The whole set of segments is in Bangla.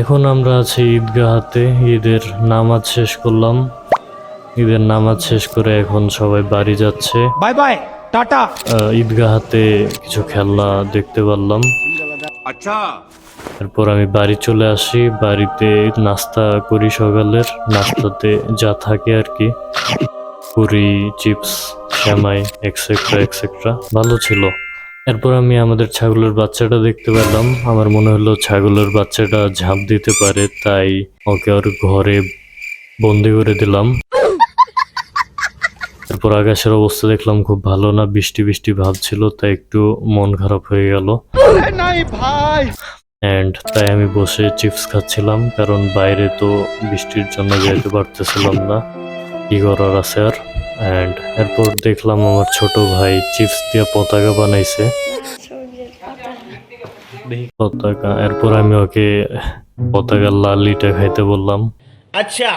এখন আমরা আছি ঈদগাহাতে। ঈদের নামাজ শেষ করলাম। ঈদের নামাজ শেষ করে এখন সবাই বাড়ি যাচ্ছে। Bye bye tata. ঈদগাহাতে কিছু খেলনা দেখতে পারলাম। আচ্ছা, এরপর আমি বাড়ি চলে আসি। বাড়িতে নাস্তা করি। সকালের নাস্তাতে যা থাকে আর কি, পুরি, চিপস, সেমাই এক্সেট্রা এক্সেট্রা, ভালো ছিল। এরপর আমি আমাদের ছাগলের বাচ্চাটা দেখতে পেলাম। আমার মনে হলো ছাগলের বাচ্চাটা ঝাঁপ দিতে পারে, তাই ওকে ওর ঘরে বন্দি করে দিলাম। এরপর আকাশের অবস্থা দেখলাম খুব ভালো না, বৃষ্টি বৃষ্টি ভাব ছিল, তাই একটু মন খারাপ হয়ে গেল। এন্ড তাই আমি বসে চিপস খাচ্ছিলাম, কারণ বাইরে তো বৃষ্টির জন্য যেতে পারতেছিলাম না, কি করার আছে আর। এন্ড এরপর দেখলাম আমার ছোট ভাই চিপস দিয়ে পতাকা বানাইছে, পতাকা। এরপর আমি ওকে পতাকার লালিটা খাইতে বললাম। আচ্ছা।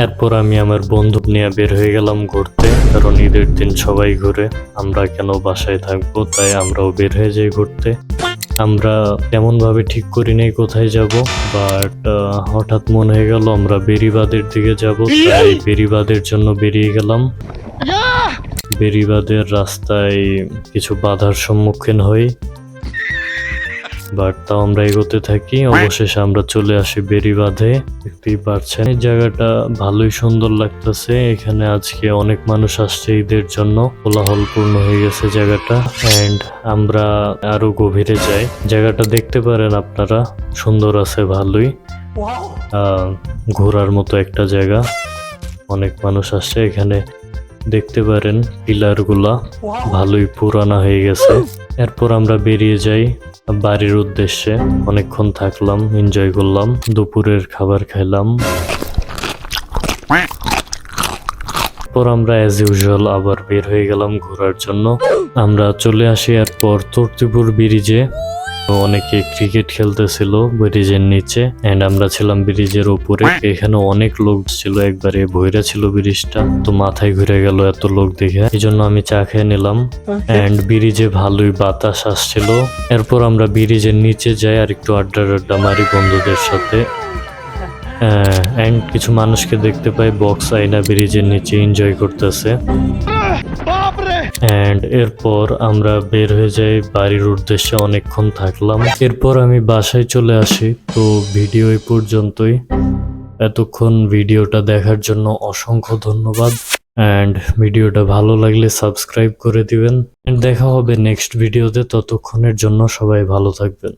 এরপর আমি আমার বন্ধু নিয়ে বের হয়ে গেলাম ঘুরতে, কারণ ঈদের দিন সবাই ঘুরে, আমরা কেন বাসায় থাকবো, তাই আমরাও বের হয়ে যাই ঘুরতে। আমরা তেমন ভাবে ঠিক করি নাই কোথায় যাব, বাট হঠাৎ মনে হয়ে গেল আমরা বেরিবাদের দিকে যাব, তাই বেরিবাদের জন্য বেরিয়ে গেলাম। বেরিবাদের রাস্তায় কিছু বাধার সম্মুখীন হই, বাট তাও আমরা এগোতে থাকি। অবশেষে আমরা চলে আসি বেরিবাঁধে। দেখতেই পাচ্ছেন এই জায়গাটা ভালোই সুন্দর লাগতেছে। এখানে আজকে অনেক মানুষ আসছে ঈদের জন্য, কোলাহলপূর্ণ হয়ে গেছে জায়গাটা। এন্ড আমরা আরো গভীরে যাই। জায়গাটা দেখতে পারেন আপনারা, সুন্দর আছে ভালোই, ঘোরার মতো একটা জায়গা। অনেক মানুষ আসছে এখানে, দেখতে পারেন পিলার গুলা ভালোই পুরানা হয়ে গেছে। এরপর আমরা বেরিয়ে যাই বাড়ির উদ্দেশ্যে। অনেকক্ষণ থাকলাম, এনজয় করলাম, দুপুরের খাবার খাইলাম। পর আমরা অ্যাজ ইউজুয়াল আবার বের হয়ে গেলাম ঘোরার জন্য। আমরা চলে আসি এরপর তর্তিপুর ব্রিজে। অনেকে ক্রিকেট খেলতেছিল ব্রিজের নিচে, এন্ড আমরা ছিলাম ব্রিজের উপরে। এখানে অনেক লোক ছিল, একবারে ভৈরা ছিল ব্রিজটা, তো মাথায় ঘুরে গেল এত লোক দেখে। এই জন্য আমি চা খেয়ে নিলাম। এন্ড ব্রিজে ভালোই বাতাস আসছিল। এরপর আমরা ব্রিজের নিচে যাই আর একটু আড্ডা মারি বন্ধুদের সাথে। এন্ড কিছু মানুষকে দেখতে পাই বক্স আইনা ব্রিজের নিচে এনজয় করতেছে। এন্ড এরপর আমরা বের হয়ে যাই বাড়ির উদ্দেশ্যে। অনেকক্ষণ থাকলাম, এরপর আমি বাসায় চলে আসি। তো ভিডিও এই পর্যন্তই। এতক্ষণ ভিডিওটা দেখার জন্য অসংখ্য ধন্যবাদ। এন্ড ভিডিওটা ভালো লাগলে সাবস্ক্রাইব করে দিবেন। এন্ড দেখা হবে নেক্সট ভিডিওতে। ততক্ষণের জন্য সবাই ভালো থাকবেন।